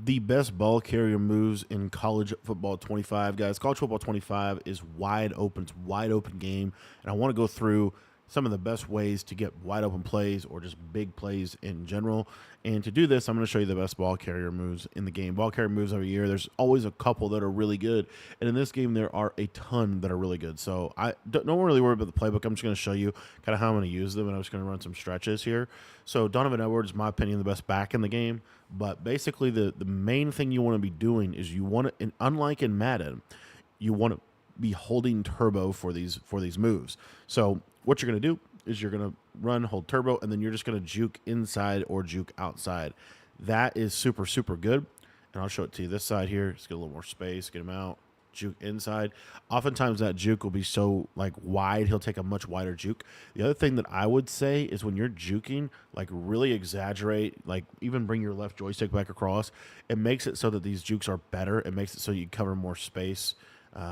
the best ball carrier moves in college football 25, guys. College football 25 is wide open. It's a wide open game. And I want to go through some of the best ways to get wide open plays or just big plays in general. And to do this, I'm going to show you the best ball carrier moves in the game. Ball carrier moves every year. There's always a couple that are really good. And in this game, there are a ton that are really good. So I don't really worry about the playbook. I'm just going to show you kind of how I'm going to use them. And I'm just going to run some stretches here. So Donovan Edwards, in my opinion, the best back in the game. But basically, the main thing you want to be doing is you want to, unlike in Madden, you want to be holding turbo for these moves. So what you're going to do is you're going to run, hold turbo, and then you're just going to juke inside or juke outside. That is super, super good. And I'll show it to you this side here. Just get a little more space, get him out. Juke inside. Oftentimes that juke will be so like wide, he'll take a much wider juke. The other thing that I would say is when you're juking, like really exaggerate, like even bring your left joystick back across. It makes it so that these jukes are better. It makes it so you cover more space.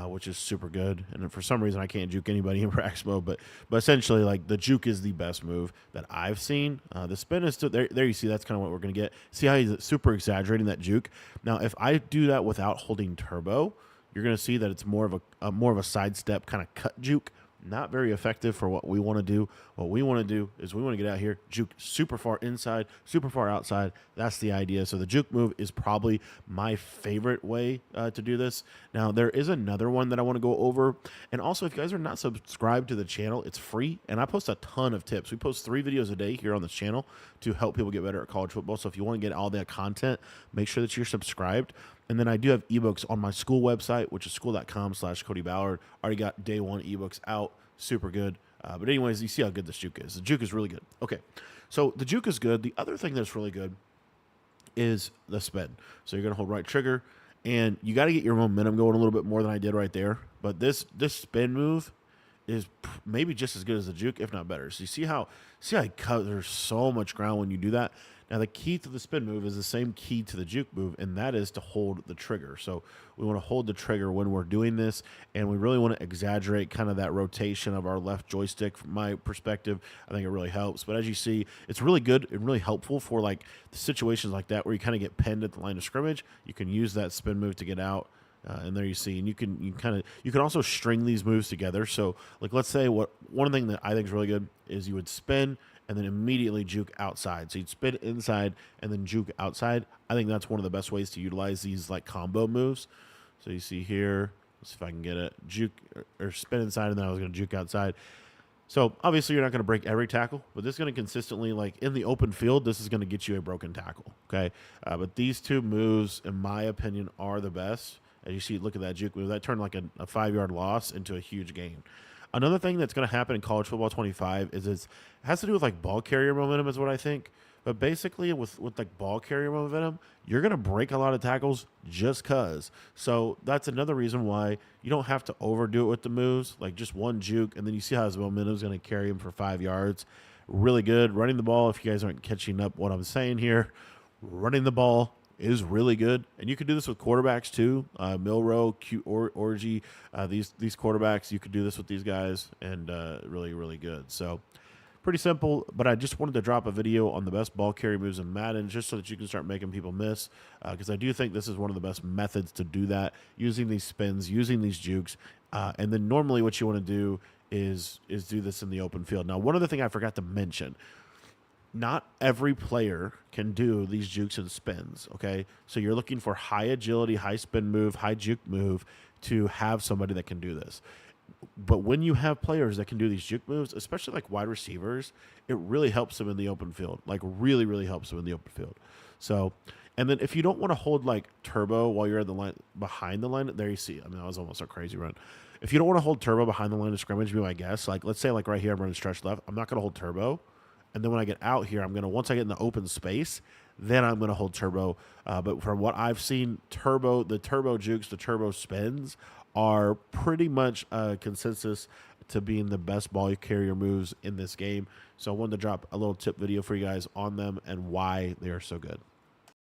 Which is super good. And for some reason, I can't juke anybody in practice mode, but essentially, like the juke is the best move that I've seen. The spin is still there. There you see, that's kind of what we're gonna get. See how he's super exaggerating that juke. Now, if I do that without holding turbo, you're gonna see that it's more of a sidestep kind of cut juke. Not very effective for what we want to do. What we want to do is we want to get out here, juke super far inside, super far outside. That's the idea. So the juke move is probably my favorite way to do this. Now, there is another one that I want to go over. And also, if you guys are not subscribed to the channel, it's free. And I post a ton of tips. We post 3 videos a day here on this channel to help people get better at college football. So if you want to get all that content, make sure that you're subscribed. And then I do have ebooks on my school website, which is school.com/Cody Ballard. Already got day 1 ebooks out. Super good. But anyways, you see how good this juke is. The juke is really good. Okay, so the juke is good. The other thing that's really good is the spin. So you're going to hold right trigger, and you got to get your momentum going a little bit more than I did right there. But this spin move is maybe just as good as the juke, if not better. So you see how it covers so much ground when you do that. Now, the key to the spin move is the same key to the juke move, and that is to hold the trigger. So we want to hold the trigger when we're doing this, and we really want to exaggerate kind of that rotation of our left joystick. From my perspective, I think it really helps. But as you see, it's really good and really helpful for like situations like that where you kind of get pinned at the line of scrimmage. You can use that spin move to get out. And there you see, and you can also string these moves together. So, like, let's say one thing that I think is really good is you would spin and then immediately juke outside. So you'd spin inside and then juke outside. I think that's one of the best ways to utilize these like combo moves. So you see here, let's see if I can get it, juke or spin inside, and then I was going to juke outside. So obviously you're not going to break every tackle, but this is going to consistently, like in the open field, this is going to get you a broken tackle. Okay, but these 2 moves, in my opinion, are the best. As you see, look at that juke move. That turned like a 5-yard loss into a huge gain. Another thing that's going to happen in college football 25 is it has to do with like ball carrier momentum is what I think. But basically with like ball carrier momentum, you're going to break a lot of tackles just because. So that's another reason why you don't have to overdo it with the moves. Like just one juke, and then you see how his momentum is going to carry him for 5 yards. Really good. Running the ball, if you guys aren't catching up what I'm saying here, running the ball is really good, and you can do this with quarterbacks too. Milrow, Orgy, these quarterbacks, you could do this with these guys, and really, really good. So pretty simple, but I just wanted to drop a video on the best ball carry moves in Madden just so that you can start making people miss, because I do think this is one of the best methods to do that, using these spins, using these jukes, and then normally what you want to do is do this in the open field. Now, one other thing I forgot to mention, not every player can do these jukes and spins, okay? So you're looking for high agility, high spin move, high juke move to have somebody that can do this. But when you have players that can do these juke moves, especially like wide receivers, it really helps them in the open field. Like really, really helps them in the open field. So, and then if you don't want to hold like turbo while you're at the line, behind the line, there you see. I mean, that was almost a crazy run. If you don't want to hold turbo behind the line of scrimmage, be my guess. Like let's say like right here, I'm running stretch left. I'm not going to hold turbo. And then when I get out here, once I get in the open space, then I'm going to hold turbo. But from what I've seen, the turbo jukes, the turbo spins are pretty much consensus to being the best ball carrier moves in this game. So I wanted to drop a little tip video for you guys on them and why they are so good.